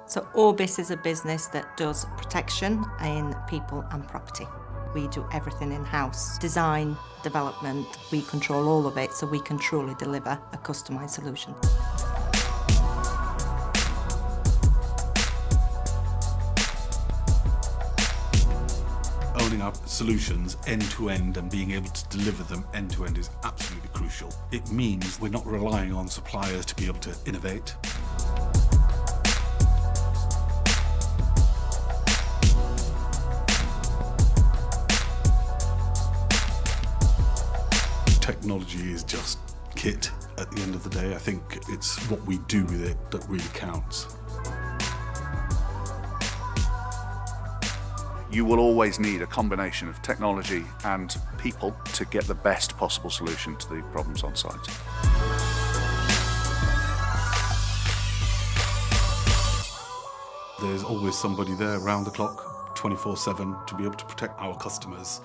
So Orbis is a business that does protection in people and property. We do everything in-house. Design, development, we control all of it so we can truly deliver a customised solution. Owning our solutions end-to-end and being able to deliver them end-to-end is absolutely crucial. It means we're not relying on suppliers to be able to innovate. Technology is just kit at the end of the day. I think it's what we do with it that really counts. You will always need a combination of technology and people to get the best possible solution to the problems on site. There's always somebody there round the clock, 24/7, to be able to protect our customers.